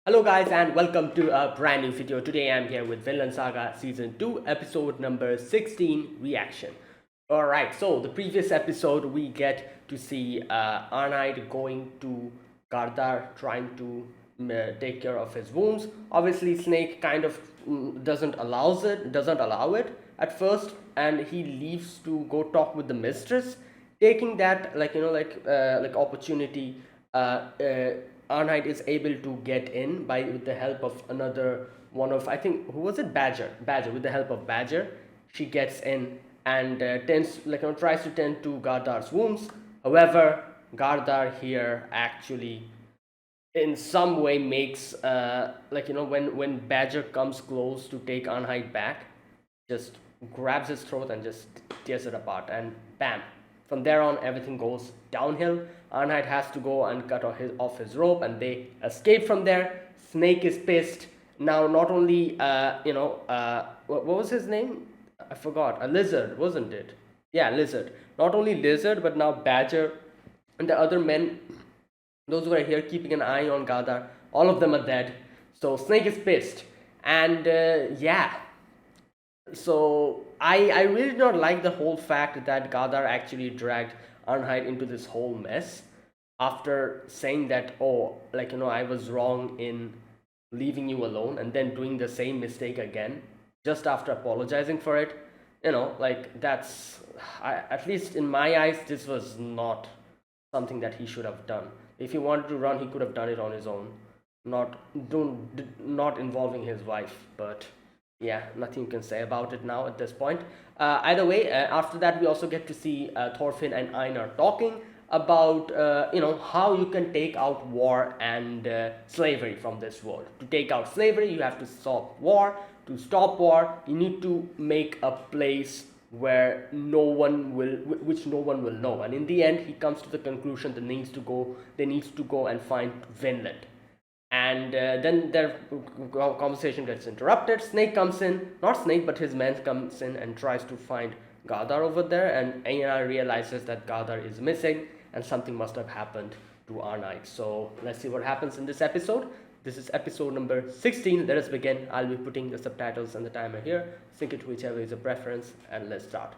Hello guys and welcome to a brand new video. Today I'm here with Vinland Saga Season 2 episode number 16 reaction. Alright, so the previous episode we get to see Arnheid going to Gardar trying to take care of his wounds. Obviously Snake kind of doesn't allow it at first, and he leaves to go talk with the mistress, taking that like opportunity. Arnheid is able to get in by with the help of another one of, I think, who was it, Badger. With the help of Badger, she gets in and tries to tend to Gardar's wounds. However, Gardar here actually in some way makes when Badger comes close to take Arnheid back, just grabs his throat and just tears it apart, and bam, from there on everything goes downhill. Arnheid has to go and cut off his rope, and they escape from there. Snake is pissed now. Not only what was his name, I forgot. A lizard, wasn't it? Yeah, lizard. Not only lizard, but now Badger and the other men, those who are here keeping an eye on Gada, all of them are dead. So Snake is pissed, and yeah. So I really did not like the whole fact that Gadar actually dragged Arnheid into this whole mess after saying that, oh, I was wrong in leaving you alone, and then doing the same mistake again just after apologizing for it. That's, at least in my eyes, this was not something that he should have done. If he wanted to run, he could have done it on his own, not not involving his wife. But yeah, nothing you can say about it now at this point. Either way, after that we also get to see Thorfinn and Einar talking about how you can take out war and slavery from this world. To take out slavery, you have to stop war. To stop war, you need to make a place where which no one will know. And in the end, he comes to the conclusion that they needs to go and find Vinland. And then their conversation gets interrupted. Snake comes in, not Snake, but his man comes in and tries to find Gadar over there, and Einar realizes that Gadar is missing and something must have happened to Arnheid. So let's see what happens in this episode. This is episode number 16. Let us begin. I'll be putting the subtitles and the timer here. Sync it to whichever is your preference, and let's start.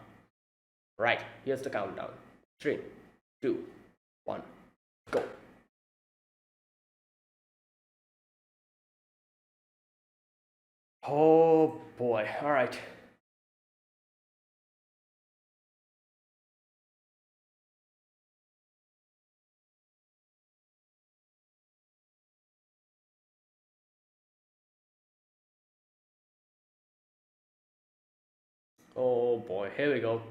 Right, here's the countdown. 3, 2, 1, go. Oh boy, alright. Oh boy, here we go.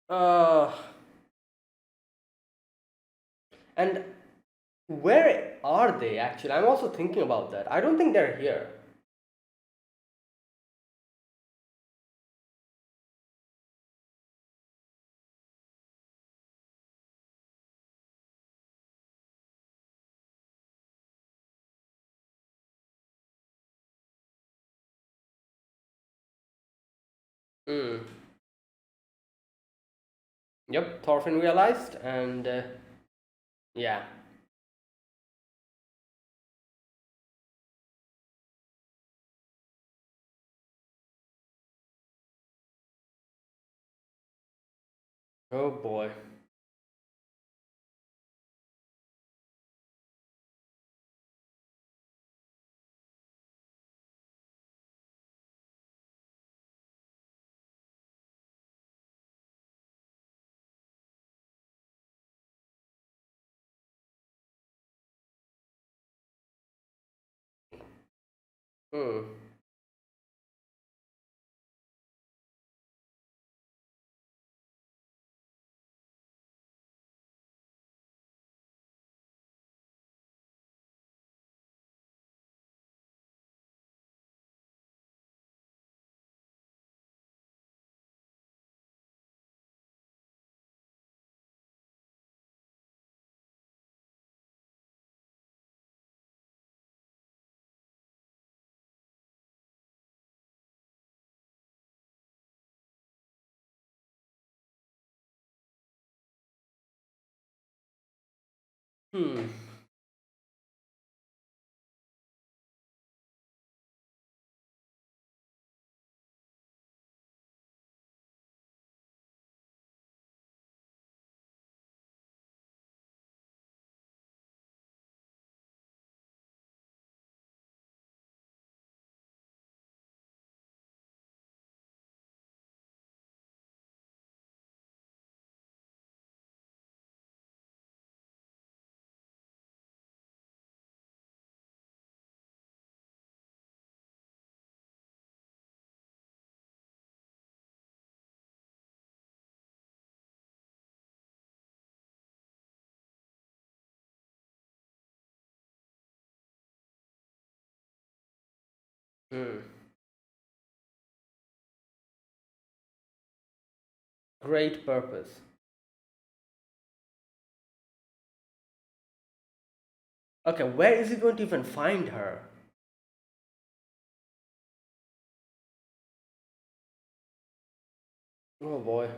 uh, and where are they actually? I'm also thinking about that. I don't think they're here. Hmm. Yep, Thorfinn realized, and yeah. Oh boy. Hmm. Hmm. Hmm. Great purpose. Okay, where is he going to even find her? Oh boy.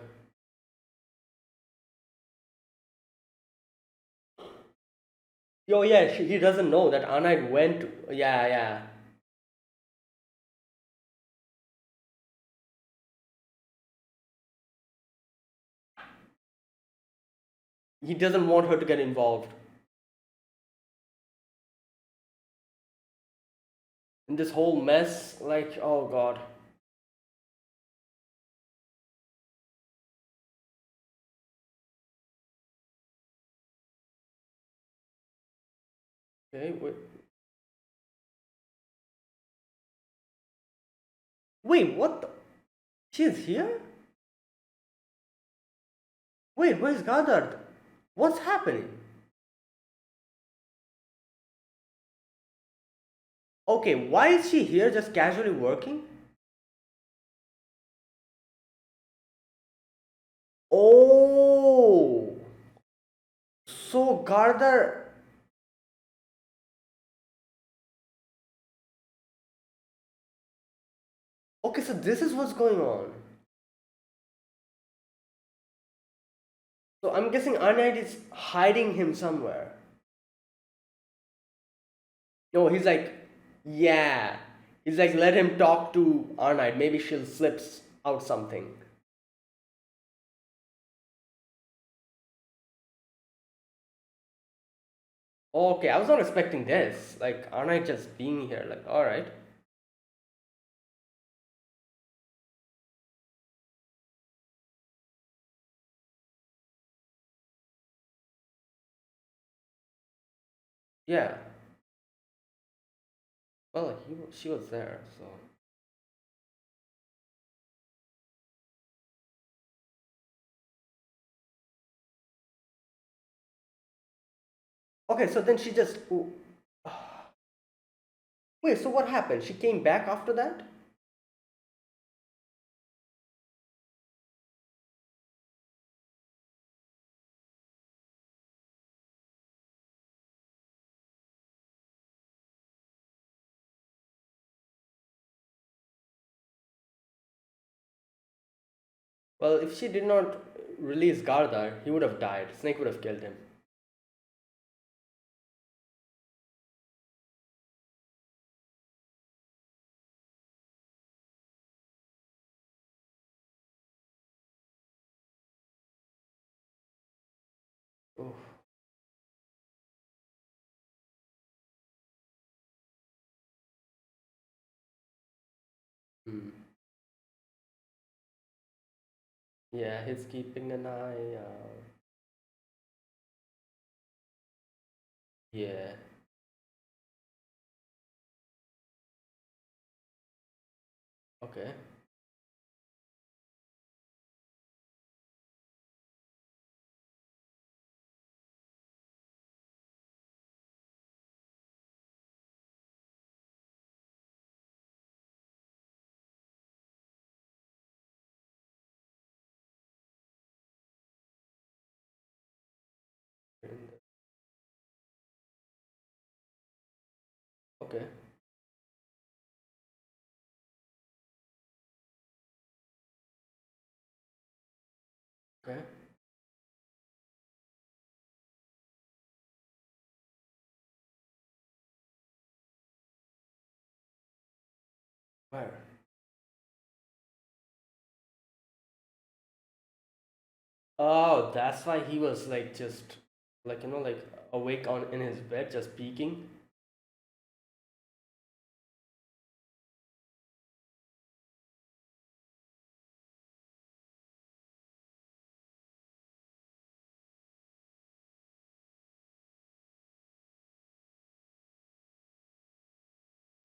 Oh yeah, he doesn't know that Anite went. Yeah, yeah. He doesn't want her to get involved in this whole mess. Like, oh god. Okay, wait. Wait, what? She's here? Wait, where's Goddard? What's happening? Okay, why is she here just casually working? Oh, so Gardar. Okay, so this is what's going on. So I'm guessing Arnite is hiding him somewhere. No, he's like, yeah. He's like, let him talk to Arnite. Maybe she'll slips out something. Okay, I was not expecting this. Like Arnite just being here. Like, all right. Yeah. Well, she was there, so. Okay, so then she just. Wait, so what happened? She came back after that? Well, if she did not release Gardar, he would have died. Snake would have killed him. Oof. Hmm. Yeah, he's keeping an eye out. Yeah. Okay. Okay. Okay. Where? Oh, that's why he was like just like like awake on in his bed, just peeking.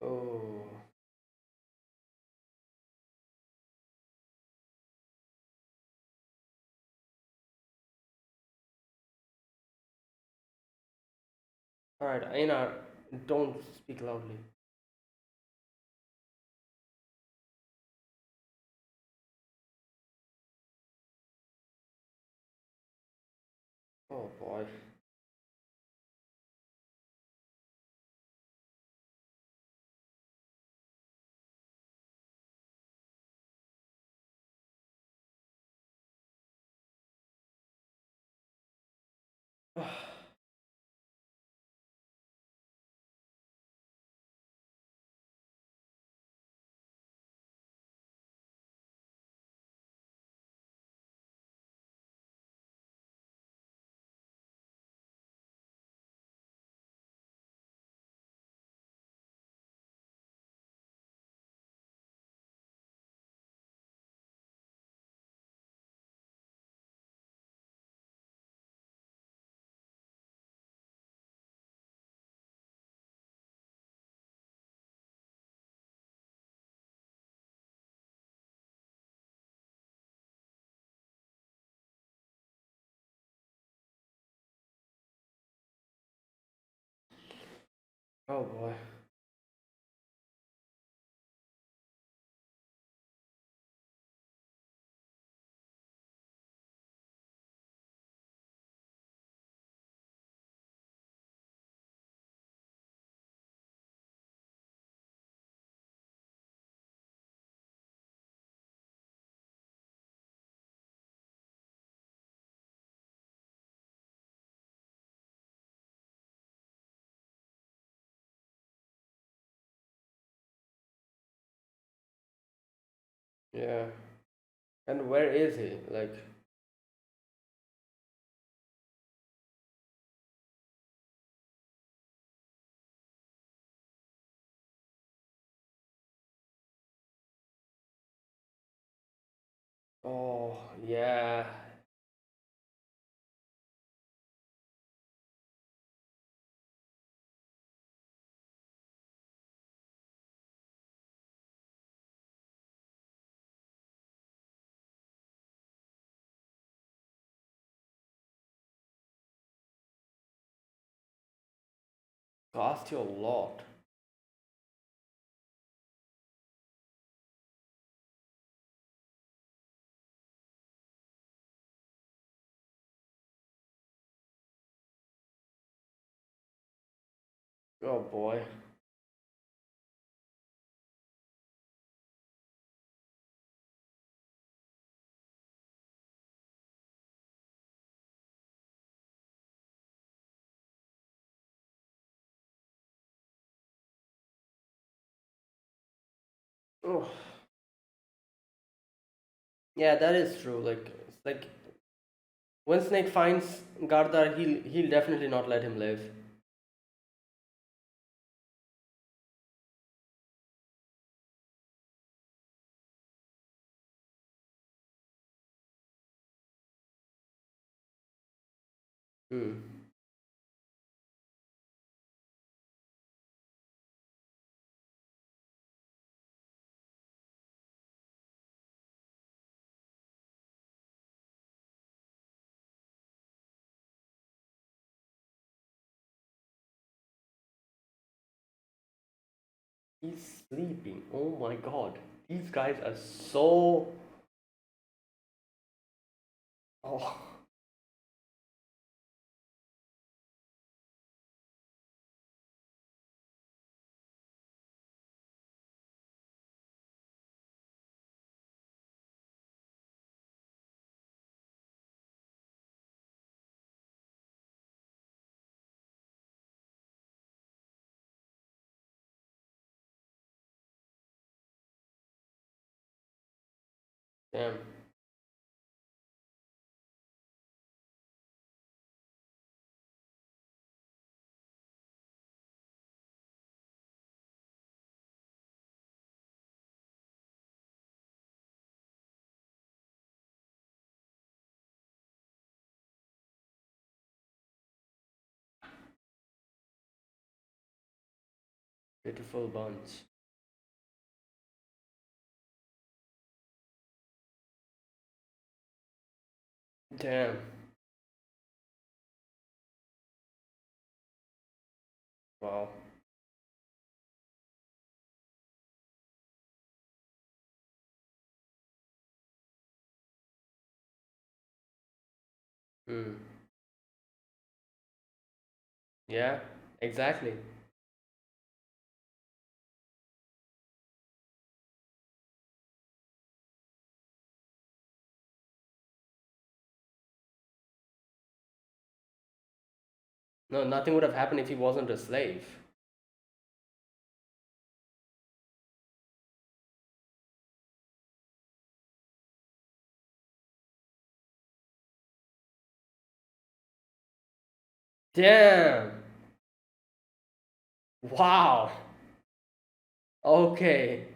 Oh, all right, Einar, don't speak loudly. Oh boy. Oh boy. Yeah. And where is he? Like, oh yeah. Cost you a lot. Oh boy. Oh, yeah, that is true. Like, it's like when Snake finds Gardar, he'll definitely not let him live. Hmm. He's sleeping. Oh my god. These guys are so. Oh. Damn. Beautiful bunch. Damn. Wow. Hmm. Yeah, exactly. No, nothing would have happened if he wasn't a slave. Damn. Wow. Okay.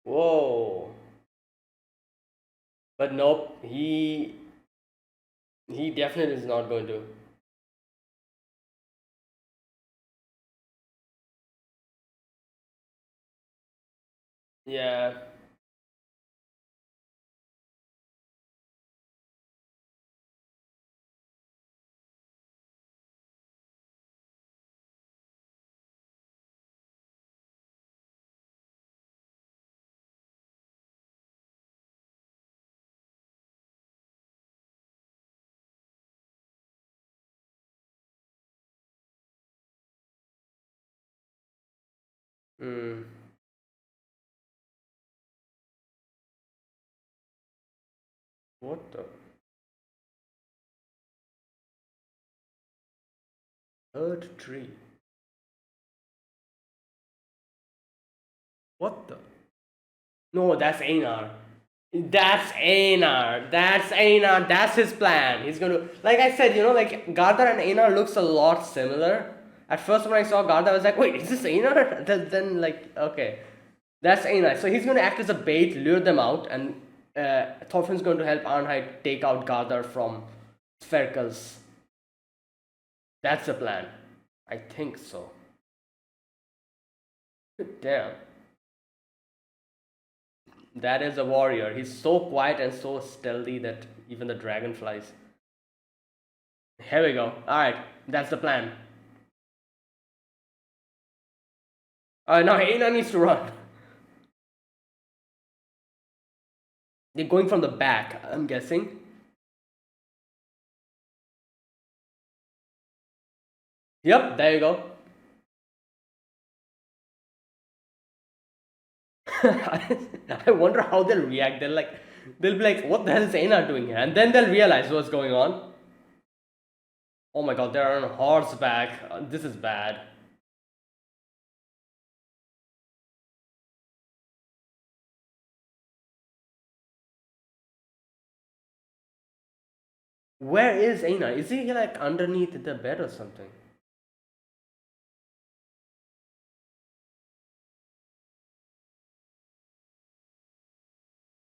Whoa. But nope, he definitely is not going to. Yeah. Hmm. What the third tree? What the? No, that's Einar. That's Einar. That's Einar. That's his plan. He's gonna, like I said, like Gardar and Einar looks a lot similar. At first, when I saw Gardar, I was like, wait, is this Einar? Then like, okay, that's Einar. So he's gonna act as a bait, lure them out, and Thorfinn's going to help Arnheid take out Gardar from Sverkel's. That's the plan. I think so. Damn. That is a warrior. He's so quiet and so stealthy that even the dragonflies. Here we go. Alright, that's the plan. Alright, now Aina needs to run. They're going from the back, I'm guessing. Yep, there you go. I wonder how they'll react. They'll be like, what the hell is Aina doing here? And then they'll realize what's going on. Oh my god, they're on horseback. This is bad. Where is Aina? Is he like underneath the bed or something?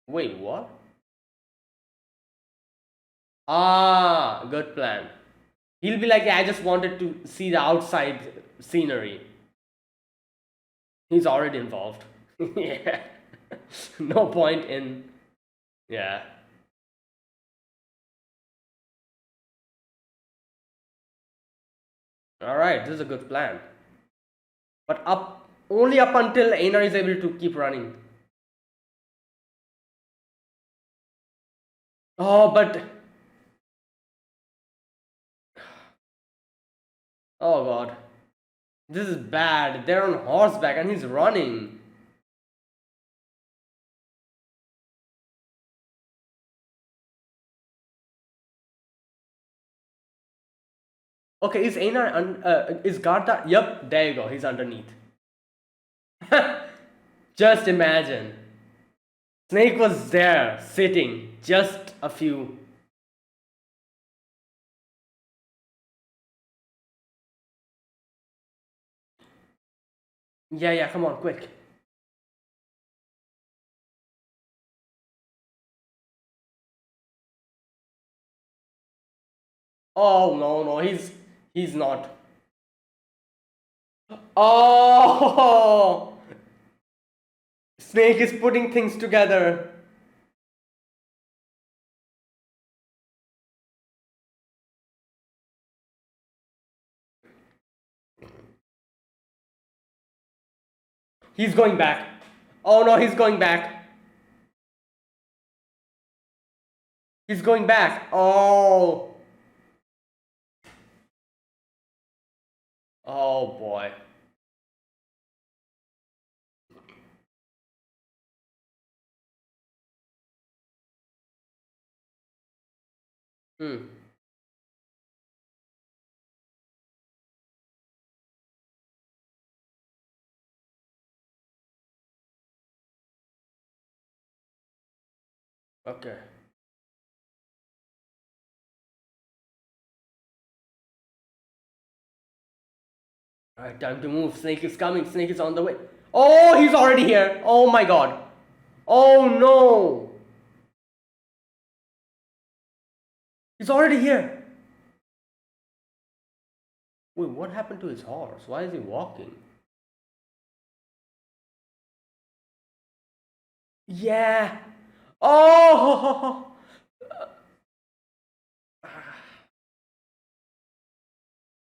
Wait, what? Ah, good plan. He'll be like, yeah, I just wanted to see the outside scenery. He's already involved. Yeah. No point in. Yeah. Alright, this is a good plan. But up only up until Einar is able to keep running. Oh, but oh god, this is bad. They're on horseback and he's running. Okay, is Einar is Garda? Yep, there you go. He's underneath. Just imagine. Snake was there, sitting, just a few. Yeah, yeah, come on, quick. Oh no, no, he's not. Oh, Snake is putting things together. He's going back. Oh no, he's going back. He's going back. Oh, oh boy. Hmm. Okay. All right, time to move. Snake is coming. Snake is on the way. Oh, he's already here. Oh my god. Oh no. He's already here. Wait, what happened to his horse? Why is he walking? Yeah. Oh,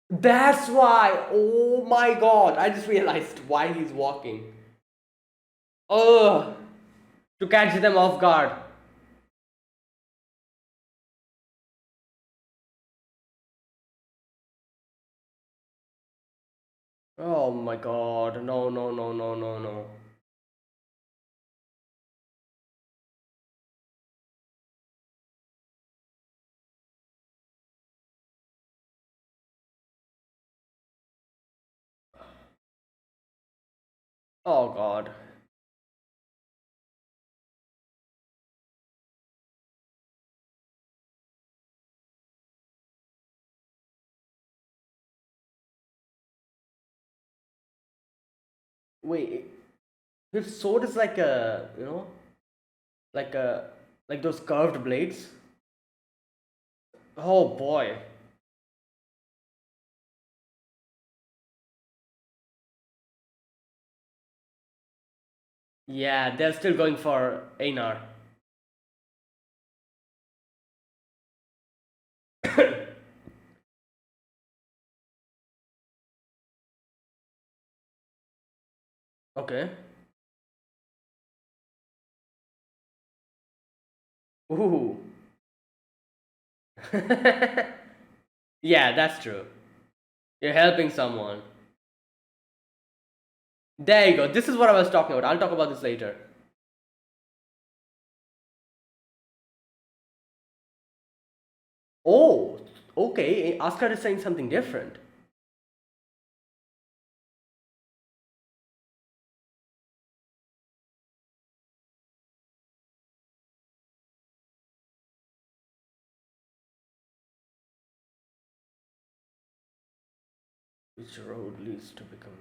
that's why. Oh my god. I just realized why he's walking. Oh, to catch them off guard. Oh my god. No, no, no, no, no, no. Oh god. Wait, his sword is like a, like a, like those curved blades. Oh boy. Yeah, they're still going for Einar. Okay. Ooh. Yeah, that's true. You're helping someone. There you go. This is what I was talking about. I'll talk about this later. Oh, okay. Oscar is saying something different. Which road leads to become.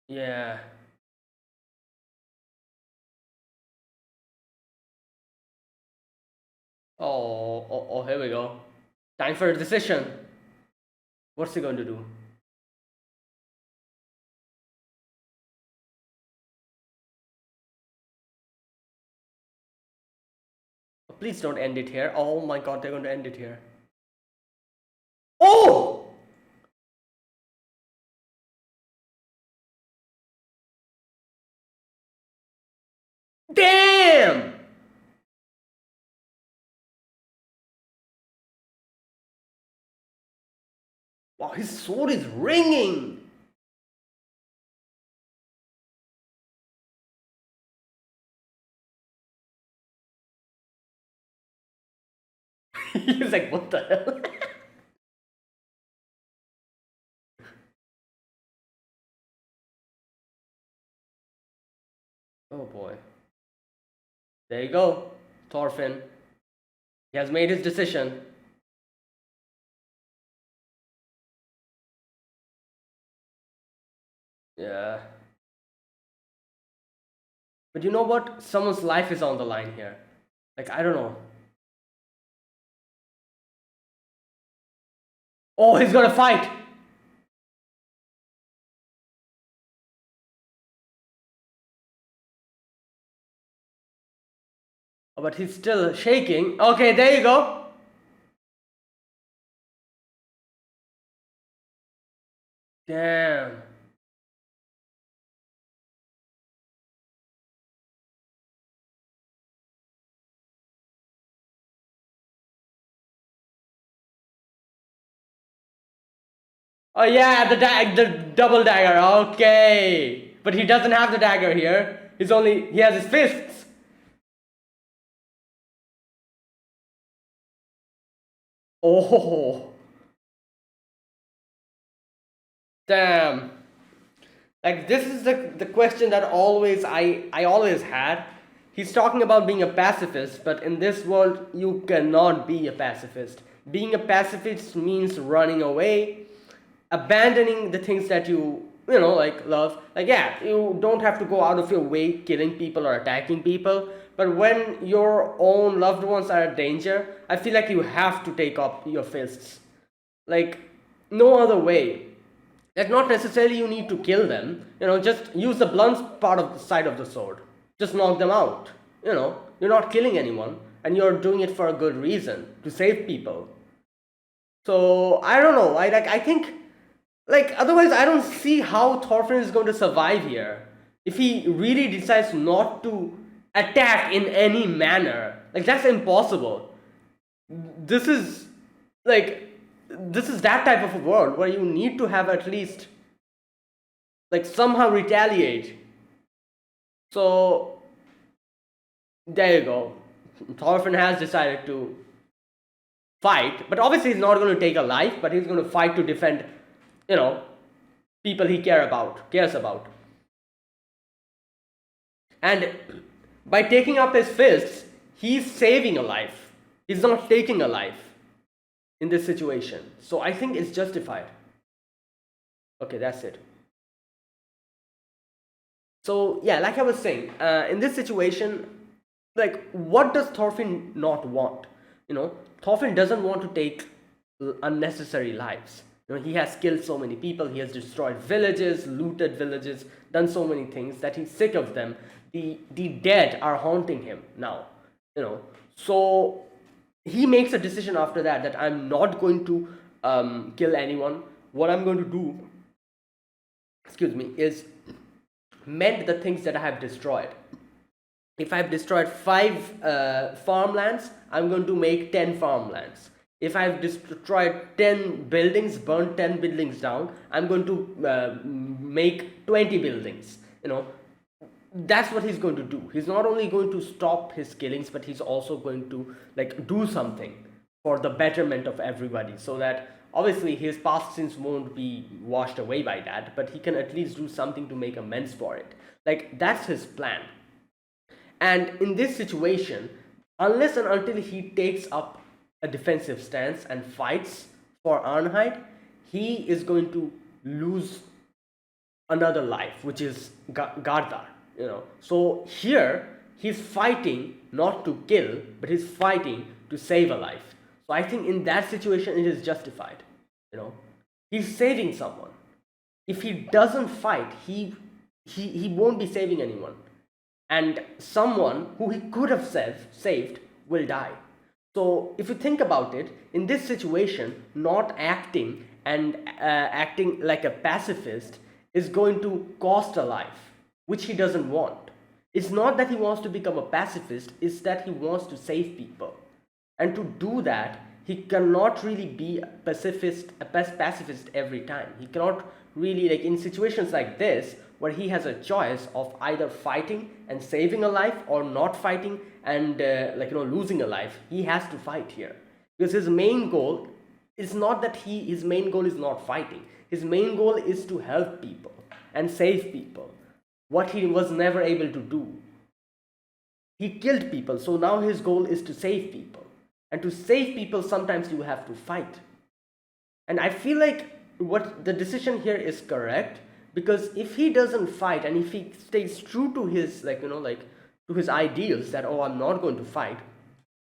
Yeah. Oh, oh, oh, here we go. Time for a decision. What's he going to do? Please don't end it here. Oh my god, they're going to end it here. Oh! Damn! Wow, his sword is ringing. He's like, what the hell? Oh boy. There you go, Thorfinn. He has made his decision. Yeah. But you know what? Someone's life is on the line here. Like, I don't know. Oh, he's gonna fight! Oh, but he's still shaking. Okay, there you go. Damn. Oh yeah, the double dagger. Okay, but he doesn't have the dagger here. He has his fists. Oh, damn. Like this is the question that I always had. He's talking about being a pacifist, but in this world you cannot be a pacifist. Being a pacifist means running away, abandoning the things that you know like love. Like yeah, you don't have to go out of your way killing people or attacking people, but when your own loved ones are in danger, I feel like you have to take up your fists. Like no other way. Like not necessarily you need to kill them, just use the blunt part of the side of the sword. Just knock them out. You're not killing anyone, and you're doing it for a good reason, to save people. So I don't know. I think like otherwise I don't see how Thorfinn is going to survive here. If he really decides not to attack in any manner, like that's impossible. This is like this is that type of a world where you need to have at least like somehow retaliate. So there you go. Thorfinn has decided to fight, but obviously he's not going to take a life, but he's going to fight to defend, you know, people he cares about. And by taking up his fists, he's saving a life. He's not taking a life in this situation. So I think it's justified. Okay, that's it. So yeah, like I was saying, in this situation, like what does Thorfinn not want? Thorfinn doesn't want to take unnecessary lives. He has killed so many people, he has destroyed villages, looted villages, done so many things that he's sick of them. The dead are haunting him now. So he makes a decision after that I'm not going to kill anyone. What I'm going to do, excuse me, is mend the things that I have destroyed. If I've destroyed 5 farmlands, I'm going to make 10 farmlands. If I've destroyed 10 buildings, burned 10 buildings down, I'm going to make 20 buildings. That's what he's going to do. He's not only going to stop his killings, but he's also going to like do something for the betterment of everybody, so that obviously his past sins won't be washed away by that, but he can at least do something to make amends for it. Like that's his plan. And in this situation, unless and until he takes up a defensive stance and fights for Arnheid, he is going to lose another life, which is Gardar. So here he's fighting not to kill, but he's fighting to save a life. So I think in that situation it is justified. He's saving someone. If he doesn't fight, he won't be saving anyone, and someone who he could have saved will die. So if you think about it, in this situation, not acting and acting like a pacifist is going to cost a life, which he doesn't want. It's not that he wants to become a pacifist, it's that he wants to save people. And to do that, he cannot really be a pacifist every time. He cannot really, like, in situations like this where he has a choice of either fighting and saving a life or not fighting and losing a life. He has to fight here because his main goal is not that his main goal is not fighting. His main goal is to help people and save people, what he was never able to do. He killed people, so now his goal is to save people. And to save people, sometimes you have to fight. And I feel like what the decision here is correct, because if he doesn't fight and if he stays true to his to his ideals that, oh, I'm not going to fight,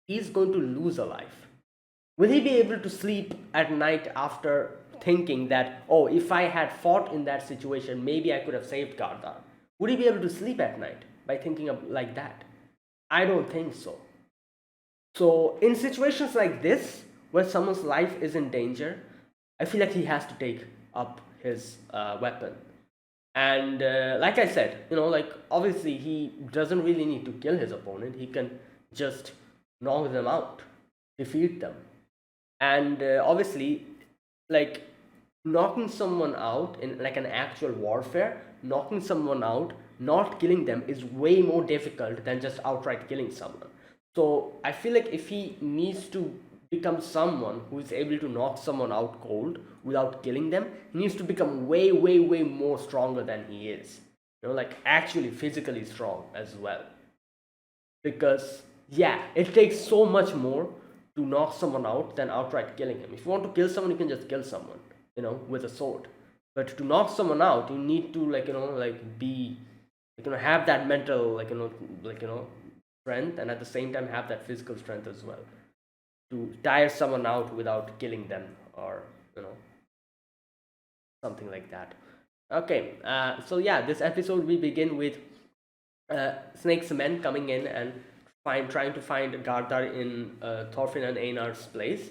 he's going to lose a life. Will he be able to sleep at night after thinking that, oh, if I had fought in that situation, maybe I could have saved Gardar? Would he be able to sleep at night by thinking of like that? I don't think so. So in situations like this, where someone's life is in danger, I feel like he has to take up his weapon. And like I said, obviously he doesn't really need to kill his opponent. He can just knock them out, defeat them. And obviously, like, knocking someone out in like an actual warfare, knocking someone out, not killing them, is way more difficult than just outright killing someone. So I feel like if he needs to become someone who is able to knock someone out cold without killing them, he needs to become way, way, way more stronger than he is. Like actually physically strong as well. Because yeah, it takes so much more to knock someone out than outright killing him. If you want to kill someone, you can just kill someone, with a sword. But to knock someone out, you need to be have that mental strength, and at the same time have that physical strength as well to tire someone out without killing them, or something like that. Okay, so yeah, this episode we begin with Snake's men coming in and trying to find Gardar in Thorfinn and Einar's place.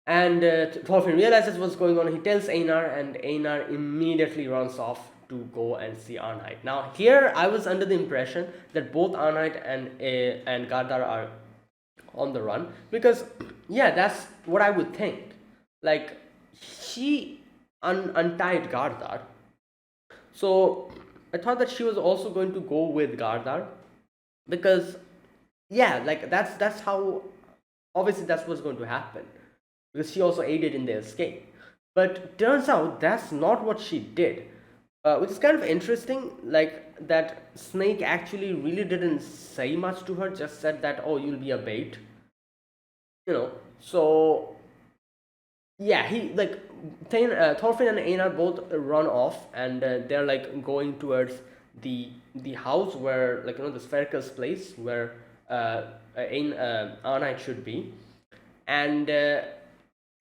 And Thorfinn realizes what's going on. He tells Einar, and Einar immediately runs off to go and see Arnheid. Now, here I was under the impression that both Arnheid and Gardar are on the run, because yeah, that's what I would think. Like, she untied Gardar, so I thought that she was also going to go with Gardar, because yeah, like that's how, obviously that's what's going to happen, because she also aided in the escape. But turns out that's not what she did, which is kind of interesting. Like, that Snake actually really didn't say much to her, just said that, oh, you'll be a bait, so yeah, he like Thorfinn and Einar both run off, and they're like going towards the house where, the Sverker's place, where Arnheid should be. And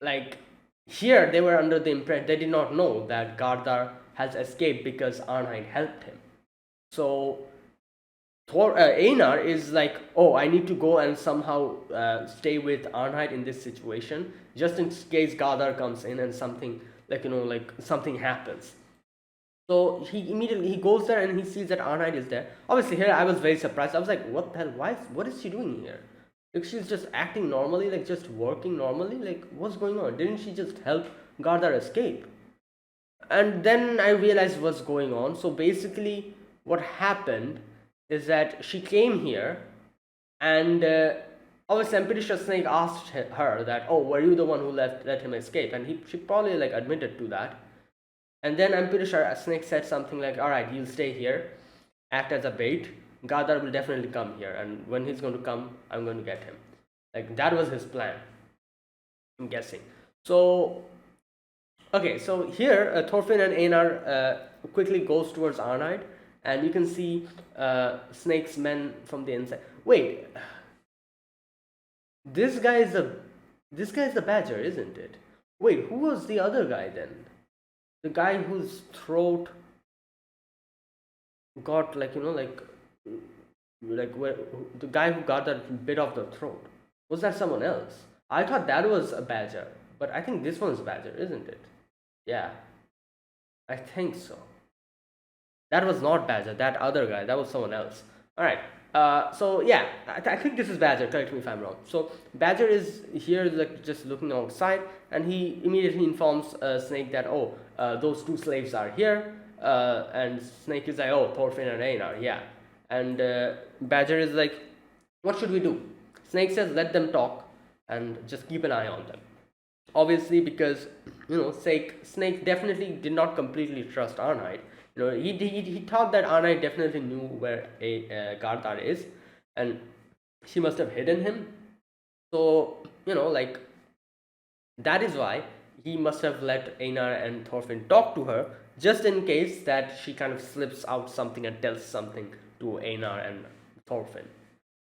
like, here they were under the impression, they did not know that Gardar has escaped because Arnheid helped him. So Einar is like, oh, I need to go and somehow stay with Arnheid in this situation, just in case Gardar comes in and something something happens. So he immediately goes there and he sees that Arnheid is there. Obviously, here I was very surprised. I was like, what the hell? What is she doing here? Like, she's just acting normally, like just working normally. Like, what's going on? Didn't she just help Gardar escape? And then I realized what's going on. So basically, what happened is that she came here, and obviously I'm pretty sure Snake asked her that, oh, were you the one who let him escape? And she probably like admitted to that. And then I'm pretty sure Snake said something like, all right, you'll stay here, act as a bait. Gardar will definitely come here, and when he's going to come, I'm going to get him. Like, that was his plan, I'm guessing. So okay, so here Thorfinn and Einar quickly goes towards Arnheid, and you can see Snake's men from the inside. Wait, this guy is the Badger, isn't it? Wait, who was the other guy then? The guy whose throat got where the guy who got that bit of the throat, was that someone else? I thought that was a Badger, but I think this one's Badger, isn't it? Yeah, I think so. That was not Badger, that other guy, that was someone else. Alright, So yeah, I think this is Badger. Correct me if I'm wrong. So Badger is here, like just looking outside, and he immediately informs Snake that, oh, those two slaves are here, and Snake is like, oh, Thorfinn and Einar, yeah, and Badger is like, what should we do? Snake says, let them talk, and just keep an eye on them. Obviously, because Snake definitely did not completely trust Arnheid. He thought that Arnheid definitely knew where Gardar is, and she must have hidden him. So like, that is why he must have let Einar and Thorfinn talk to her, just in case that she kind of slips out something and tells something to Einar and Thorfinn.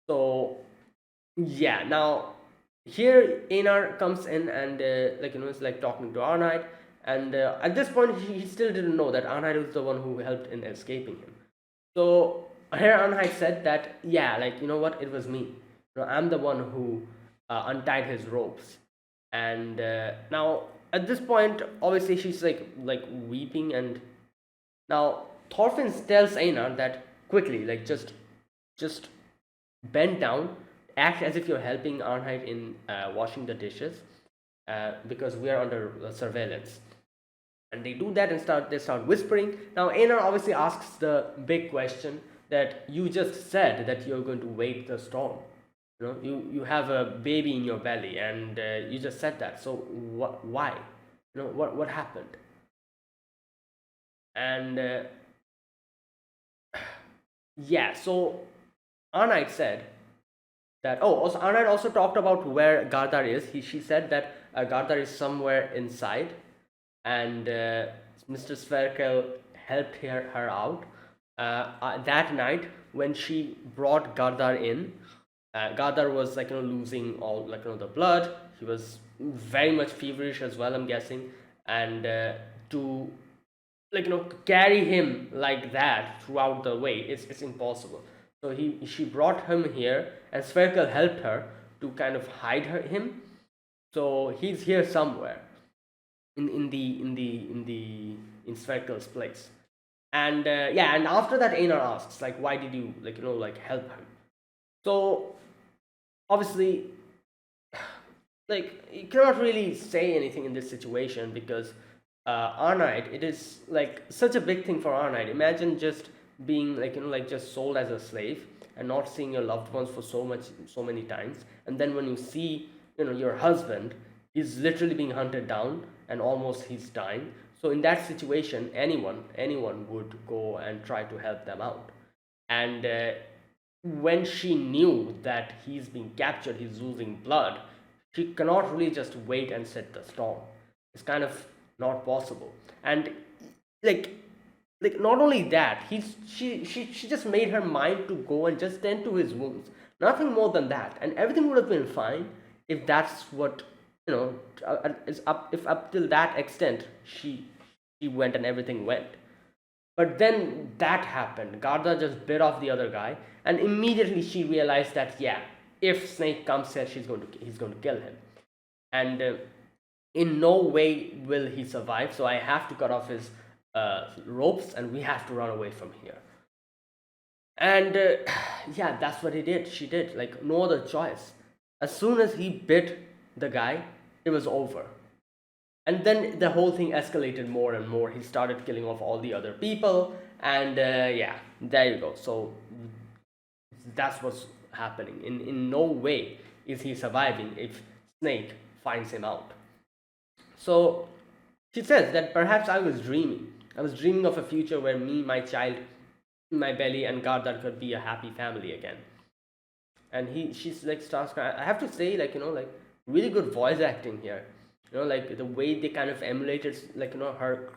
So yeah, now here Einar comes in, and it's like talking to Arnheid, and at this point he still didn't know that Arnheid was the one who helped in escaping him. So here Arnheid said that, yeah, like, you know what, it was me. I'm the one who untied his ropes. And now at this point, obviously she's like weeping, and now Thorfinn tells Einar that, quickly, like, just bend down, act as if you're helping Arnheid in washing the dishes, because we are under surveillance. And they do that, and they start whispering. Now Einar obviously asks the big question, that you just said that you're going to wait the storm. You have a baby in your belly, and you just said that. So why? What happened? And yeah, so Arnheid said that. Oh, also Arnheid also talked about where Gardar is. She said that Gardar is somewhere inside, and Mr. Sverkel helped her out that night when she brought Gardar in. Gardar was losing all the blood. He was very much feverish as well, I'm guessing, and to carry him like that throughout the way, it's impossible. So she brought him here, and Sverkel helped her to kind of hide him. So he's here somewhere in Sverkel's place. And yeah, and after that Einar asks, like, why did you help him? So obviously, like, you cannot really say anything in this situation, because Arnheid, it is like such a big thing for Arnheid. Imagine just being just sold as a slave, and not seeing your loved ones for so many times, and then when you see your husband, he's literally being hunted down, and almost he's dying. So in that situation, anyone would go and try to help them out. And when she knew that he's being captured, he's losing blood, she cannot really just wait and set the storm. It's kind of not possible. And like not only that, she just made her mind to go and just tend to his wounds, nothing more than that, and everything would have been fine if that's what is up, if up till that extent she went and everything went. But then that happened. Garda just bit off the other guy, and immediately she realized that, yeah, if Snake comes here, he's going to kill him, and in no way will he survive. So I have to cut off his ropes, and we have to run away from here. And yeah, that's what he did. She did, like, no other choice. As soon as he bit the guy, it was over. And then the whole thing escalated more and more. He started killing off all the other people, and yeah, there you go. So that's what's happening. In no way is he surviving if Snake finds him out. So she says that, perhaps I was dreaming. I was dreaming of a future where me, my child, my belly, and Gardar could be a happy family again. And she's like starts crying. I have to say, really good voice acting here. Like the way they kind of emulated, her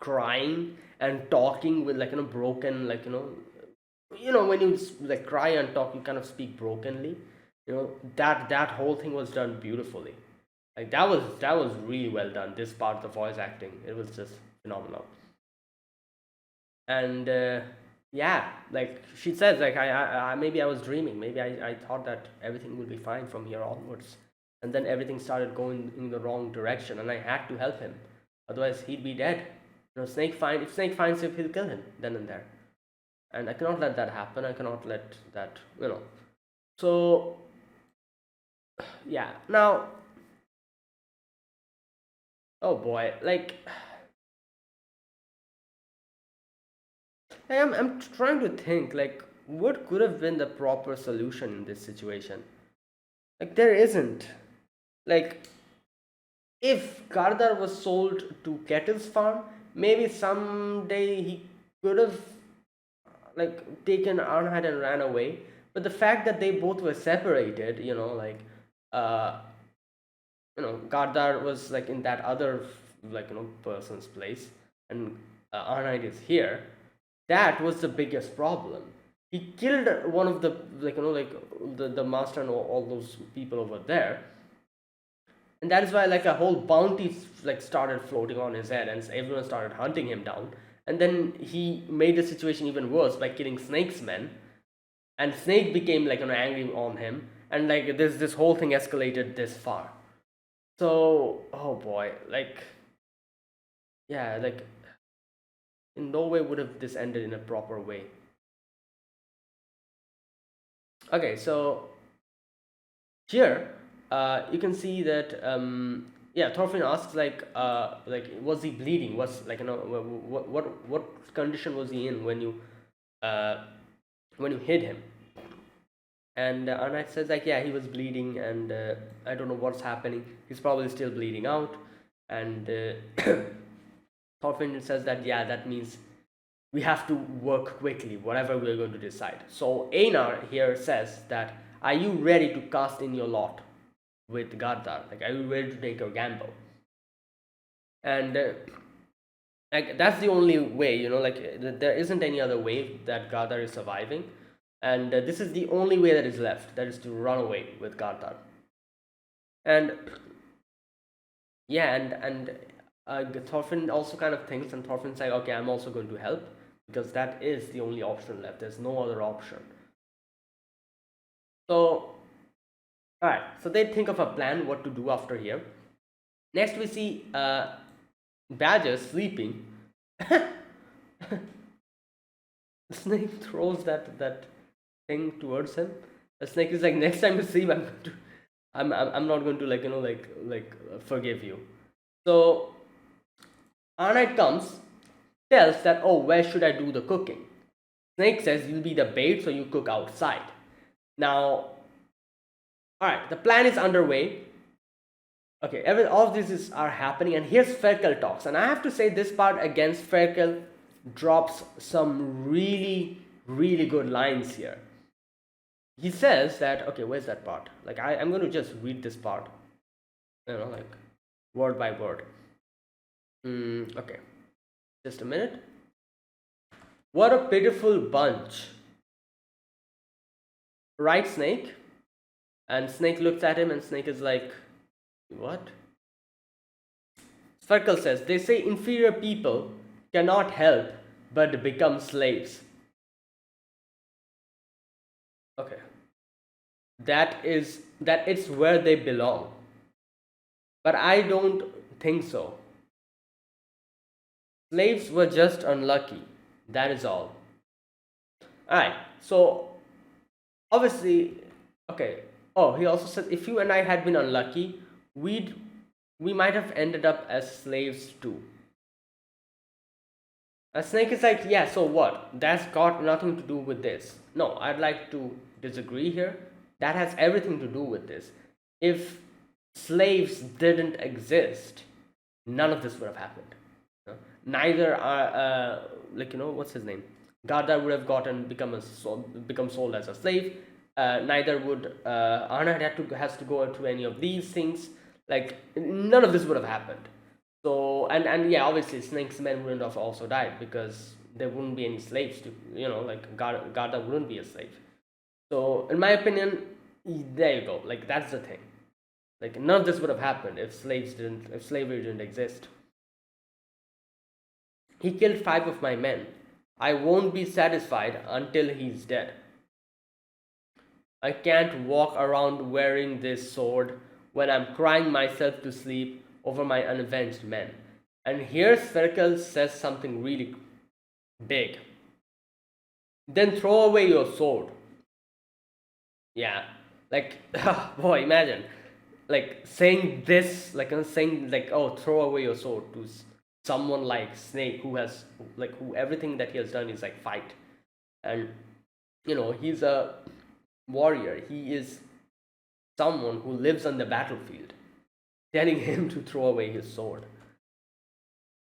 crying and talking with broken, when you cry and talk, you kind of speak brokenly. That whole thing was done beautifully. Like that was really well done. This part of the voice acting, it was just phenomenal. And yeah, like she says, like I maybe I was dreaming. Maybe I thought that everything would be fine from here onwards, and then everything started going in the wrong direction, and I had to help him. Otherwise, he'd be dead. If Snake finds him, he'll kill him then and there. and I cannot let that happen. I cannot let that, So yeah, now, oh boy, I'm trying to think, like, what could have been the proper solution in this situation? Like, there isn't. Like, if Gardar was sold to Kettle's farm, maybe someday he could have like taken Arnhide and ran away. But the fact that they both were separated, uh, Gardar was like in that other person's place, and Arnhide is here. That was the biggest problem. He killed one of the the master and all those people over there, and that is why like a whole bounty like started floating on his head, and everyone started hunting him down. And then he made the situation even worse by killing Snake's men, and Snake became like angry on him, and like this whole thing escalated this far. So, oh boy, like, yeah, like in no way would have this ended in a proper way. Okay, so here you can see that yeah, Thorfinn asks like was he bleeding? Was like what condition was he in uh, when you hit him? And Arnett says like, yeah, he was bleeding, and I don't know what's happening. He's probably still bleeding out. And Thorfinn says that, yeah, that means we have to work quickly, whatever we're going to decide. So Einar here says that, are you ready to cast in your lot with Gardar? Like, are you ready to take your gamble? And like that's the only way, there isn't any other way that Gardar is surviving, and this is the only way that is left. That is to run away with Gardar. And yeah, and Thorfinn also kind of thinks, and Thorfinn's like, okay, I'm also going to help, because that is the only option left. There's no other option. So, alright, so they think of a plan what to do after here. Next, we see Badger sleeping. The snake throws that thing towards him. The snake is like, next time you see him, I'm not going to forgive you. So Arnett comes, tells that, oh, where should I do the cooking? Snake says, you'll be the bait, so you cook outside. Now, alright, the plan is underway. Okay, all of this are happening, and here's Ferkel talks. And I have to say, this part against Ferkel drops some really, really good lines here. He says that, okay, where's that part? Like, I'm going to just read this part, like word by word. Okay, just a minute. What a pitiful bunch. Right, Snake? And Snake looks at him, and Snake is like, what? Ferkel says, they say inferior people cannot help but become slaves. Okay. That it's where they belong. But I don't think so. Slaves were just unlucky. That is all. Alright, so obviously, okay. Oh, he also said, if you and I had been unlucky, we might have ended up as slaves too. A Snake is like, yeah, so what? That's got nothing to do with this. No, I'd like to disagree here. That has everything to do with this. If slaves didn't exist, none of this would have happened. Neither are what's his name? Gardar would have become sold as a slave. Neither would Arnett has to go into any of these things. Like, none of this would have happened. So and yeah, obviously Snake's men wouldn't have also died, because there wouldn't be any slaves to Garda wouldn't be a slave. So in my opinion, there you go. Like, that's the thing. Like, none of this would have happened if slavery didn't exist. He killed 5 of my men. I won't be satisfied until he's dead. I can't walk around wearing this sword when I'm crying myself to sleep over my unavenged men. And here Sverkel says something really big. then throw away your sword. Yeah, like boy, imagine like saying this, like saying like, oh, throw away your sword to someone like Snake, who has like who everything that he has done is like fight, and he's a warrior. He is someone who lives on the battlefield, telling him to throw away his sword.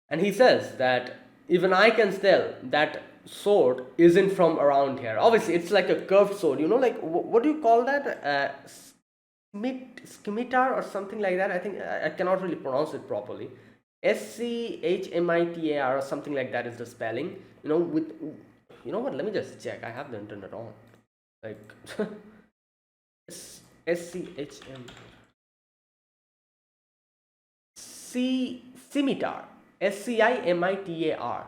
And he says that even I can tell that sword isn't from around here. Obviously, it's like a curved sword. Like what do you call that? Scimitar or something like that. I think I cannot really pronounce it properly. Schmitar or something like that is the spelling. With what? Let me just check. I have the internet on. Like SCHM. Scimitar. Scimitar.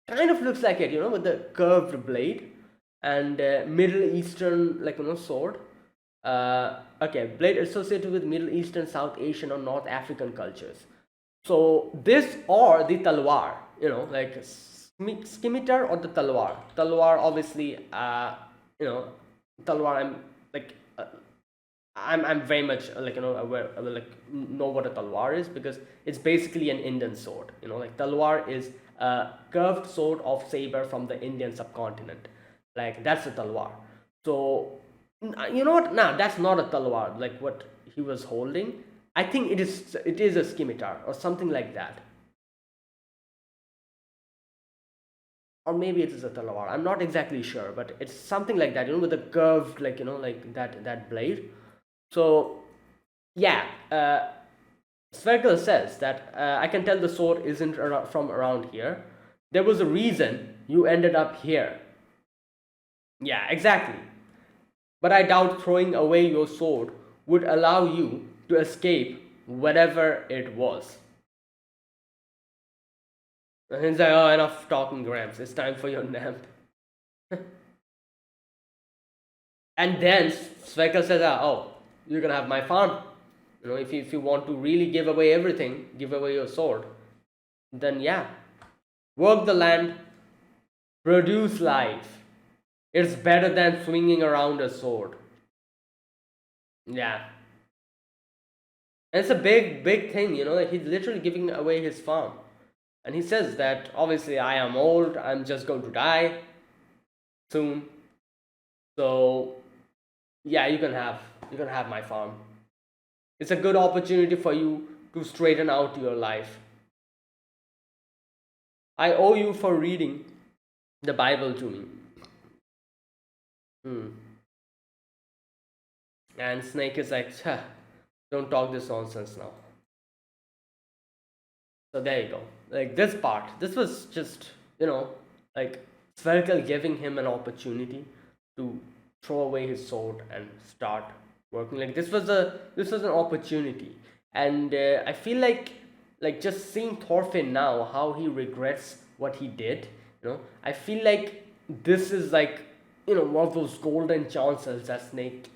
Kind of looks like it, with the curved blade and Middle Eastern, sword. Okay, blade associated with Middle Eastern, South Asian, or North African cultures. So this or the talwar, like scimitar or the talwar. Talwar, obviously, talwar. I'm very much aware, like know what a talwar is, because it's basically an Indian sword. Like talwar is a curved sword of saber from the Indian subcontinent. Like that's a talwar. So you know what? Nah, that's not a talwar. Like what he was holding. I think it is a scimitar or something like that. Or maybe it is a talwar. I'm not exactly sure, but it's something like that. With a curved, like that blade. So yeah, Sverkel says that I can tell the sword isn't from around here. There was a reason you ended up here. Yeah, exactly. But I doubt throwing away your sword would allow you to escape whatever it was. And he's like, oh, enough talking, Gramps. It's time for your nap. And then Sverkel says, oh, you're gonna have my farm. If you want to really give away everything, give away your sword, then yeah, work the land, produce life. It's better than swinging around a sword. Yeah. And it's a big thing, he's literally giving away his farm. And he says that obviously I am old, I'm just going to die soon. So yeah, you can have my farm. It's a good opportunity for you to straighten out your life. I owe you for reading the Bible to me. Hmm. And Snake is like, don't talk this nonsense now. So there you go. Like this part, this was just, like Sverkel giving him an opportunity to throw away his sword and start working. Like this was an opportunity, and I feel like just seeing Thorfinn now, how he regrets what he did. I feel like this is like one of those golden chances that Snake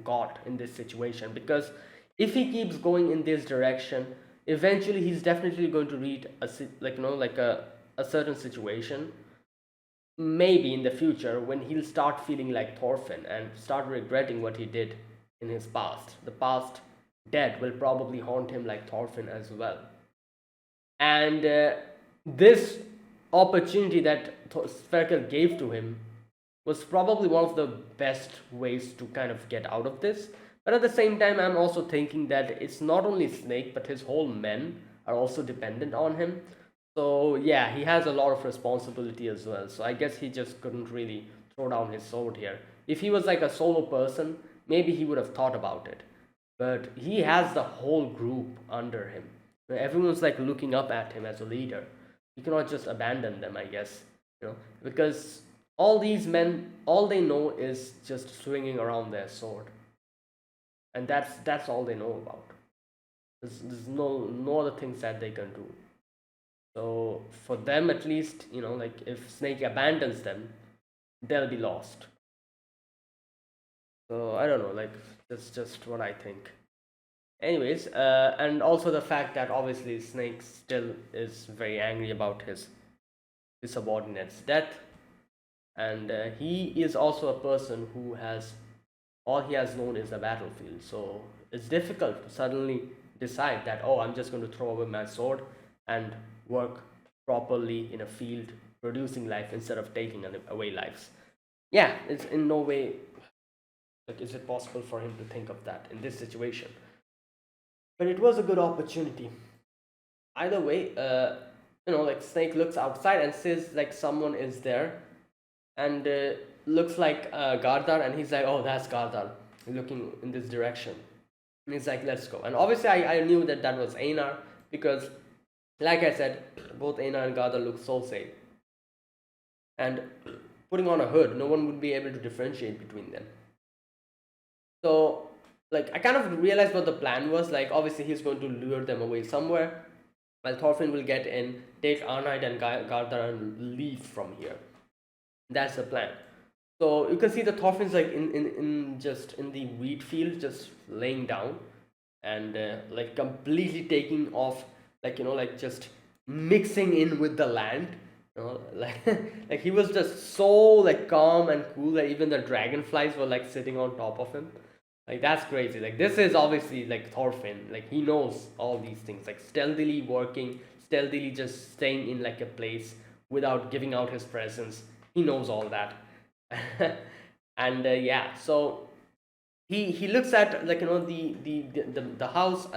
got in this situation, because if he keeps going in this direction, eventually he's definitely going to reach a certain situation, maybe in the future, when he'll start feeling like Thorfinn and start regretting what he did in his past. The past dead will probably haunt him like Thorfinn as well. And this opportunity that Sverkel gave to him was probably one of the best ways to kind of get out of this. But at the same time, I'm also thinking that it's not only Snake, but his whole men are also dependent on him. So yeah, he has a lot of responsibility as well. So I guess he just couldn't really throw down his sword here. If he was like a solo person, maybe he would have thought about it. But he has the whole group under him. Everyone's like looking up at him as a leader. You cannot just abandon them, I guess. Because all these men, all they know is just swinging around their sword, and that's all they know about. There's no other things that they can do. So for them, at least, like if Snake abandons them, they'll be lost. So I don't know, like that's just what I think. Anyways, and also the fact that obviously Snake still is very angry about his subordinate's death. and he is also a person who has all he has known is the battlefield. So it's difficult to suddenly decide that, oh, I'm just going to throw away my sword and work properly in a field producing life instead of taking away lives. Yeah, it's in no way like is it possible for him to think of that in this situation. But it was a good opportunity. Either way, like Snake looks outside and says like someone is there, and looks like Gardar, and he's like, oh, that's Gardar, looking in this direction. And he's like, let's go. And obviously, I knew that that was Einar because, like I said, both Einar and Gardar look so safe. And putting on a hood, no one would be able to differentiate between them. So, like, I kind of realized what the plan was. Like, obviously, he's going to lure them away somewhere, while Thorfinn will get in, take Arnheid and Gardar and leave from here. That's the plan. So you can see the Thorfinn's like in just in the wheat field, just laying down, and like completely taking off, like like just mixing in with the land. Like like he was just so like calm and cool that even the dragonflies were like sitting on top of him. Like that's crazy. Like this is obviously like Thorfinn. Like he knows all these things. Like stealthily working, stealthily just staying in like a place without giving out his presence. He knows all that. And yeah, so he looks at like the house.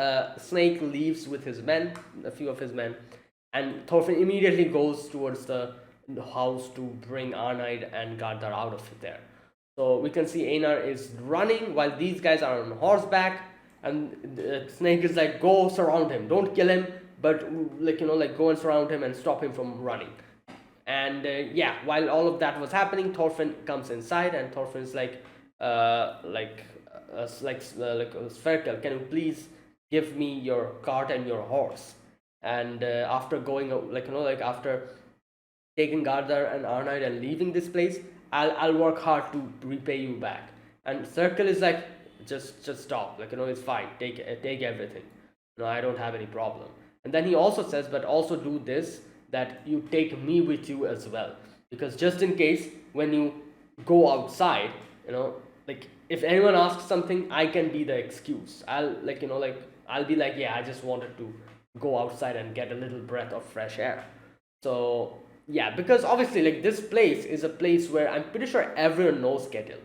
Snake leaves with his men, a few of his men, and Thorfinn immediately goes towards the house to bring Arnheid and Gardar out of there. So we can see Einar is running while these guys are on horseback, and the Snake is like, go surround him, don't kill him, but like go and surround him and stop him from running. And yeah, while all of that was happening, Thorfinn comes inside, and Thorfinn's like Sverkel, can you please give me your cart and your horse? And after going after taking Gardar and Arnheid and leaving this place, I'll work hard to repay you back. And Circle is like, just stop, it's fine, take everything. No, I don't have any problem. And then he also says, but also do this, that you take me with you as well, because just in case when you go outside, like if anyone asks something, I can be the excuse. I'll I'll be like, yeah, I just wanted to go outside and get a little breath of fresh air. So yeah, because obviously like this place is a place where I'm pretty sure everyone knows Ketil.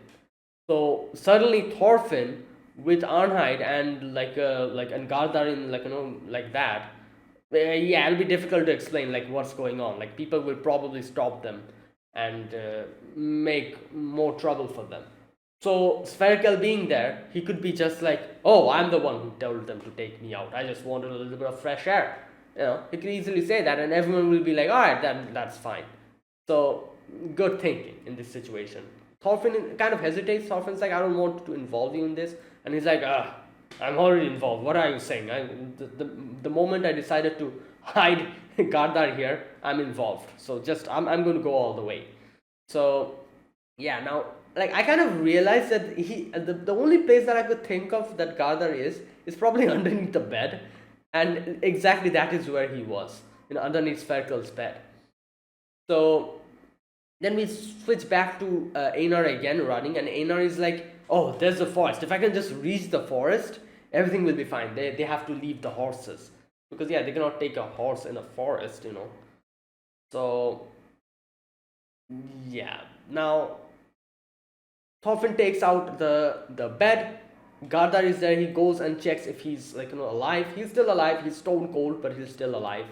So suddenly Thorfinn with Arnheid and and Gardar in like that, yeah, it'll be difficult to explain like what's going on. Like people will probably stop them and make more trouble for them. So Spherical being there, he could be just like, oh, I'm the one who told them to take me out. I just wanted a little bit of fresh air. He could easily say that, and everyone will be like, all right, that's fine. So good thinking in this situation. Thorfinn kind of hesitates. Thorfinn's like, I don't want to involve you in this, and he's like, I'm already involved. What are you saying? The moment I decided to hide Gardar here, I'm involved. So just I'm going to go all the way. So yeah, now like I kind of realized that the only place that I could think of that Gardar is probably underneath the bed, and exactly that is where he was, underneath Spherikal's bed. So then we switch back to Einar again running, and Einar is like, oh, there's the forest. If I can just reach the forest, everything will be fine. They have to leave the horses, because yeah, they cannot take a horse in a forest, So yeah, now Thorfinn takes out the bed. Gardar is there. He goes and checks if he's alive. He's still alive. He's stone cold, but he's still alive.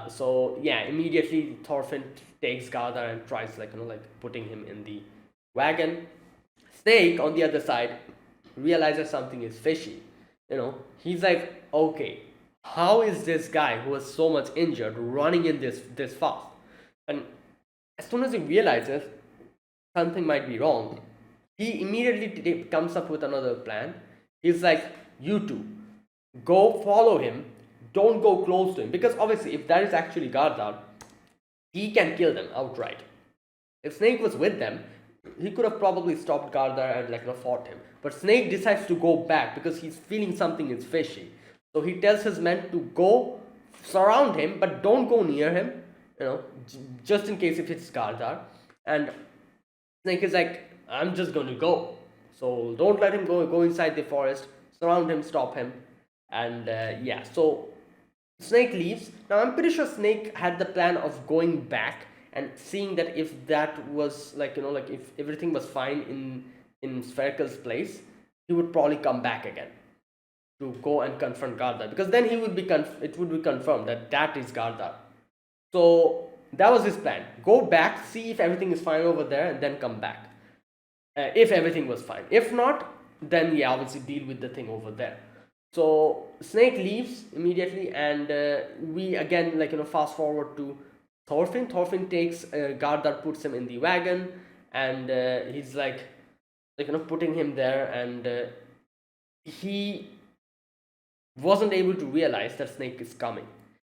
So yeah, immediately Thorfinn takes Gardar and tries putting him in the wagon. Snake on the other side realizes something is fishy. He's like, okay, how is this guy who was so much injured running in this fast? And as soon as he realizes something might be wrong, he immediately comes up with another plan. He's like, you two, go follow him. Don't go close to him, because obviously if that is actually Gardar, he can kill them outright. If Snake was with them, he could have probably stopped Gardar and fought him. But Snake decides to go back because he's feeling something is fishy. So he tells his men to go surround him, but don't go near him, just in case if it's Gardar. And Snake is like, I'm just going to go. So don't let him go inside the forest. Surround him, stop him. And yeah, so Snake leaves. Now I'm pretty sure Snake had the plan of going back and seeing that if that was like, like if everything was fine in Spherical's place, he would probably come back again to go and confront Gardar, because then he would be it would be confirmed that that is Gardar. So that was his plan. Go back, see if everything is fine over there, and then come back. If everything was fine. If not, then yeah, obviously deal with the thing over there. So Snake leaves immediately, and we again fast forward to Thorfinn. Thorfinn takes Gardar, puts him in the wagon, and he's like putting him there, and he wasn't able to realize that Snake is coming.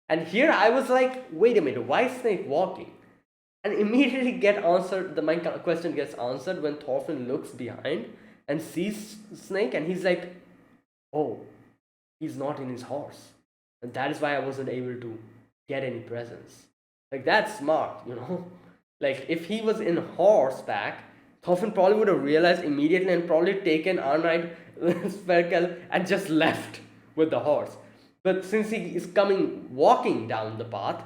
And here I was like, wait a minute, why is Snake walking? And immediately get answered. My question gets answered when Thorfinn looks behind and sees Snake, and he's like, oh, he's not in his horse, and that is why I wasn't able to get any presents. Like, that's smart. Like, if he was in horseback, Thorfinn probably would have realized immediately and probably taken Arnheid Sverkel and just left with the horse. But since he is coming walking down the path,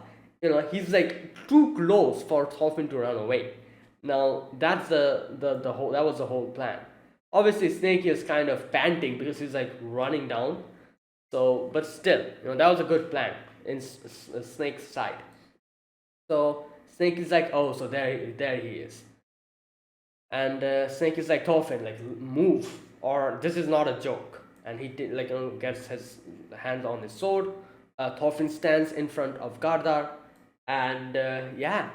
he's like too close for Thorfinn to run away. Now that's the whole that was the whole plan. Obviously, Snake is kind of panting because he's like running down. So, but still, that was a good plan in Snake's side. So Snake is like, oh, so there he is. And Snake is like, Thorfinn, like, move, or this is not a joke. And he did, gets his hands on his sword. Thorfinn stands in front of Gardar, and yeah,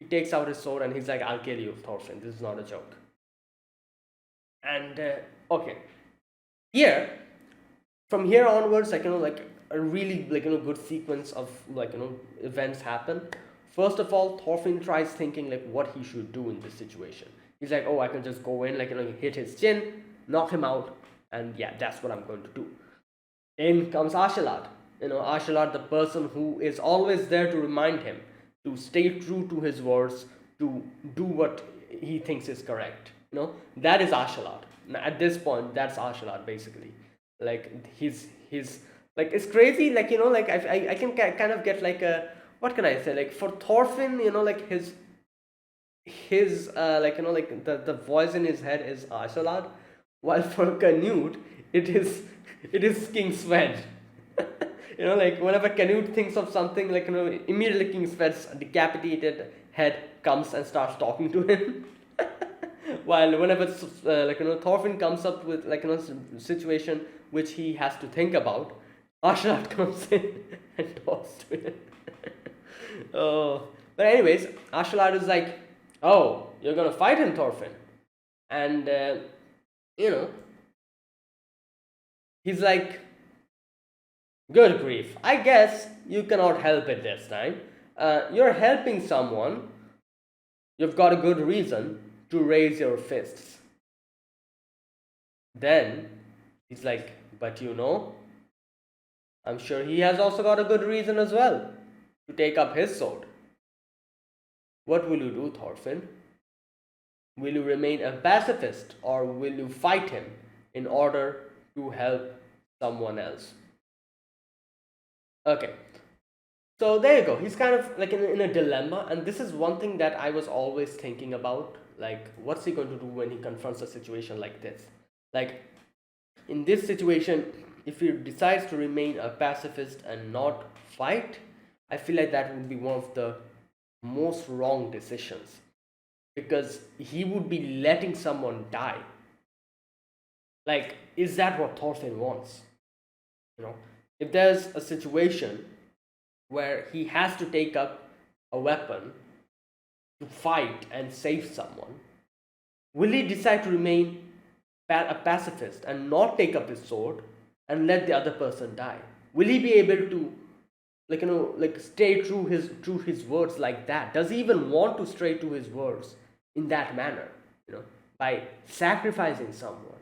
he takes out his sword and he's like, I'll kill you, Thorfinn. This is not a joke. And okay, here, from here onwards, a really good sequence of events happen. First of all, Thorfinn tries thinking like what he should do in this situation. He's like, oh, I can just go in, hit his chin, knock him out, and yeah, that's what I'm going to do. In comes Ashalad. Ashalad, the person who is always there to remind him to stay true to his words, to do what he thinks is correct. That is Ashalad. At this point, that's Ashalad basically. Like, he's like, it's crazy. I can kind of get like a, what can I say? Like, for Thorfinn, his the voice in his head is Ashalad, while for Canute it is King Sven. Whenever Canute thinks of something, immediately King Sven's decapitated head comes and starts talking to him. While whenever Thorfinn comes up with situation which he has to think about, Ashalad comes in and talks to him. Oh, but anyways, Ashalad is like, oh, you're gonna fight him, Thorfinn, and he's like, good grief, I guess you cannot help it this time. You're helping someone. You've got a good reason to raise your fists. Then he's like, but I'm sure he has also got a good reason as well to take up his sword. What will you do, Thorfinn? Will you remain a pacifist, or will you fight him in order to help someone else? Okay, so there you go. He's kind of like in a dilemma, and this is one thing that I was always thinking about. Like, what's he going to do when he confronts a situation like this? Like, in this situation, if he decides to remain a pacifist and not fight, I feel like that would be one of the most wrong decisions, because he would be letting someone die. Like, is that what Thorfinn wants? If there's a situation where he has to take up a weapon to fight and save someone, will he decide to remain a pacifist and not take up his sword and let the other person die? Will he be able to stay true his words like that? Does he even want to stray to his words in that manner, by sacrificing someone?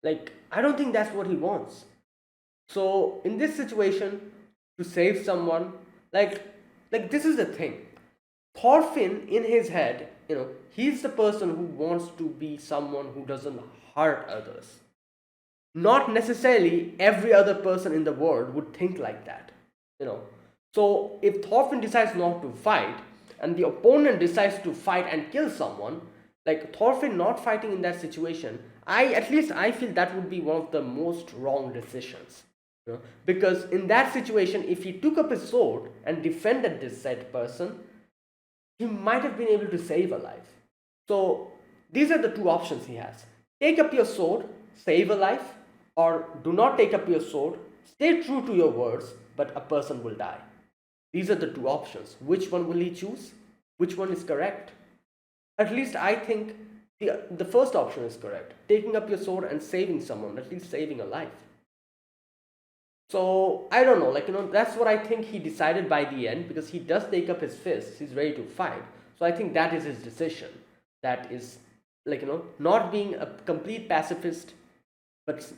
Like, I don't think that's what he wants. So in this situation, to save someone, like this is the thing. Thorfinn, in his head, he's the person who wants to be someone who doesn't hurt others. Not necessarily every other person in the world would think like that, you know. So if Thorfinn decides not to fight and the opponent decides to fight and kill someone, like Thorfinn not fighting in that situation, I feel that would be one of the most wrong decisions. Because in that situation, if he took up his sword and defended this said person, he might have been able to save a life. So these are the two options he has. Take up your sword, save a life, or do not take up your sword, stay true to your words, but a person will die. These are the two options. Which one will he choose? Which one is correct? At least I think the first option is correct. Taking up your sword and saving someone, at least saving a life. So I don't know, that's what I think he decided by the end, because he does take up his fists, he's ready to fight. So I think that is his decision. That is, not being a complete pacifist, but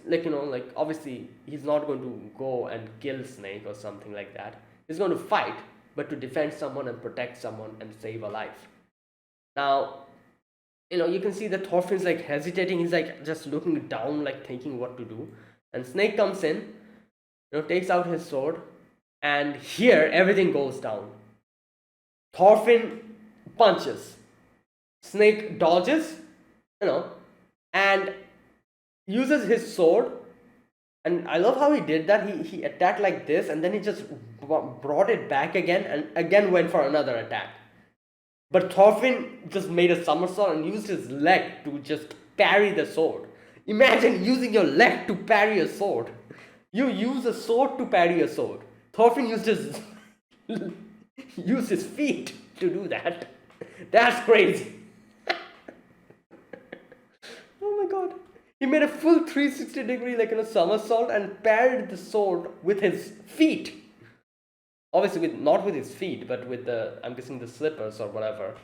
obviously he's not going to go and kill Snake or something like that. He's going to fight, but to defend someone and protect someone and save a life. Now, you can see that Thorfinn's hesitating, he's just looking down, thinking what to do. And Snake comes in, takes out his sword, and here everything goes down. Thorfinn punches, Snake dodges, and uses his sword. And I love how he did that. He attacked like this, and then he just brought it back again, and again went for another attack. But Thorfinn just made a somersault and used his leg to just parry the sword. Imagine using your leg to parry a sword. You use a sword to parry a sword. Thorfinn used his used his feet to do that. That's crazy. Oh my god. He made a full 360-degree somersault and parried the sword with his feet. Obviously not with his feet, but with I'm guessing the slippers or whatever.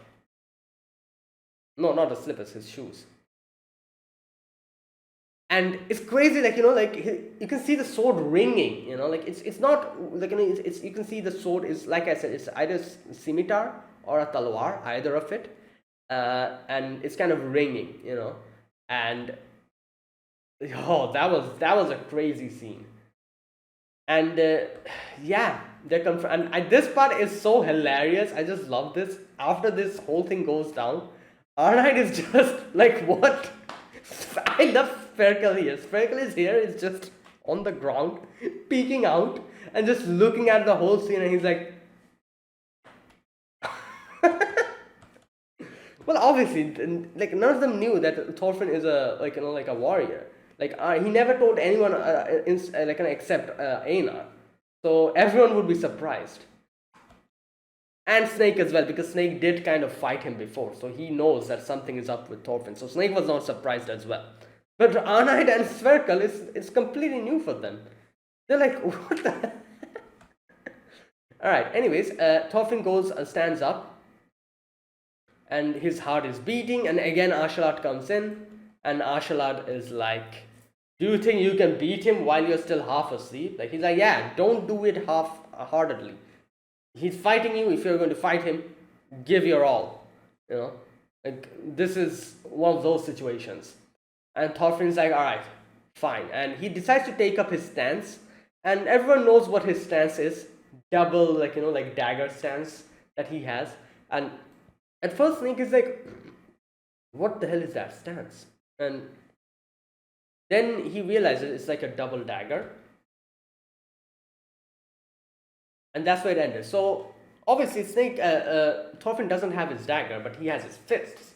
No, not the slippers, his shoes. And it's crazy, you can see the sword ringing, it's not it's you can see the sword is, like I said, it's either scimitar or a talwar, either of it, and it's kind of ringing, and oh, that was a crazy scene. And yeah, and this part is so hilarious. I just love this. After this whole thing goes down, Arnheid is just like, what? I love Spherical here. Spherical here is just on the ground, peeking out and just looking at the whole scene, and he's like, well, obviously, none of them knew that Thorfinn is a warrior. He never told anyone except Einar. So everyone would be surprised. And Snake as well, because Snake did kind of fight him before, so he knows that something is up with Thorfinn. So Snake was not surprised as well. But Arnheid and Spherical is completely new for them. They're like, what the? Alright, anyways, Thorfinn stands up, and his heart is beating, and again Askeladd comes in, and Askeladd is like, do you think you can beat him while you're still half asleep? He's like, yeah, don't do it half-heartedly. He's fighting you. If you're going to fight him, give your all. This is one of those situations. And Thorfinn's like, alright, fine. And he decides to take up his stance, and everyone knows what his stance is. Double, dagger stance that he has. And at first Snake is like, what the hell is that stance? And then he realizes it's like a double dagger. And that's where it ended. So obviously Thorfinn doesn't have his dagger, but he has his fists.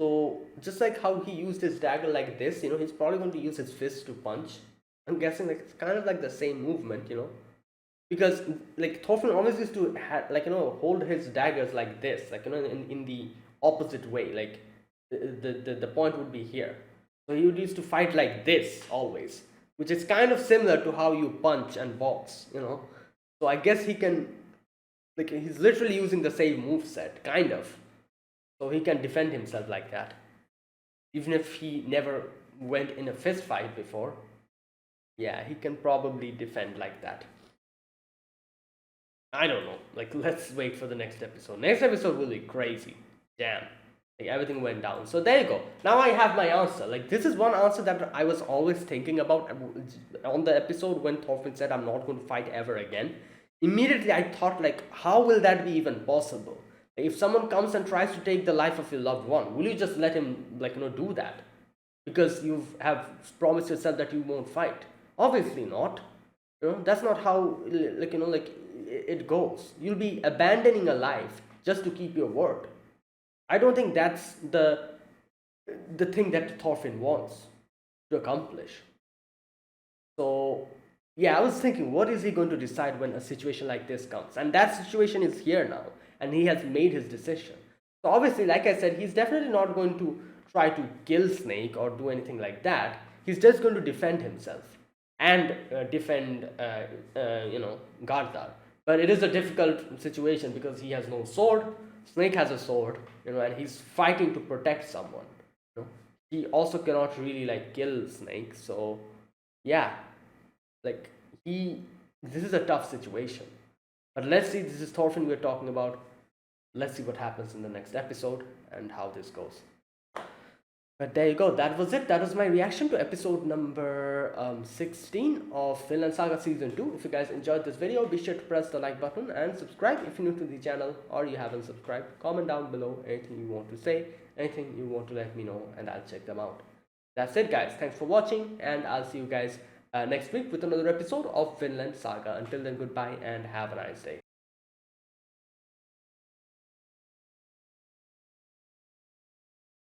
So just like how he used his dagger like this, he's probably going to use his fists to punch. I'm guessing it's kind of like the same movement, because Thorfinn always used to hold his daggers like this, in the opposite way, the point would be here. So he would used to fight like this always, which is kind of similar to how you punch and box, So I guess he can, he's literally using the same moveset, kind of. So he can defend himself like that. Even if he never went in a fist fight before, yeah, he can probably defend like that. I don't know. Like, let's wait for the next episode. Next episode will be crazy. Damn. Like, everything went down. So there you go. Now I have my answer. Like, this is one answer that I was always thinking about on the episode when Thorfinn said, I'm not going to fight ever again. Immediately I thought, like, how will that be even possible? If someone comes and tries to take the life of your loved one, will you just let him, like, do that? Because you have promised yourself that you won't fight. Obviously not. That's not how, like it goes. You'll be abandoning a life just to keep your word. I don't think that's the thing that Thorfinn wants to accomplish. So yeah, I was thinking, what is he going to decide when a situation like this comes? And that situation is here now, and he has made his decision. So obviously, like I said, he's definitely not going to try to kill Snake or do anything like that. He's just going to defend himself and defend, Gardar. But it is a difficult situation because he has no sword. Snake has a sword, and he's fighting to protect someone. He also cannot really like kill Snake. So yeah, like he, this is a tough situation. But let's see. This is Thorfinn we're talking about. Let's see what happens in the next episode and how this goes. But there you go. That was it. That was my reaction to episode number 16 of Vinland Saga Season 2. If you guys enjoyed this video, be sure to press the like button and subscribe if you're new to the channel or you haven't subscribed. Comment down below anything you want to say, anything you want to let me know, and I'll check them out. That's it, guys. Thanks for watching, and I'll see you guys next week with another episode of Vinland Saga. Until then, goodbye and have a nice day.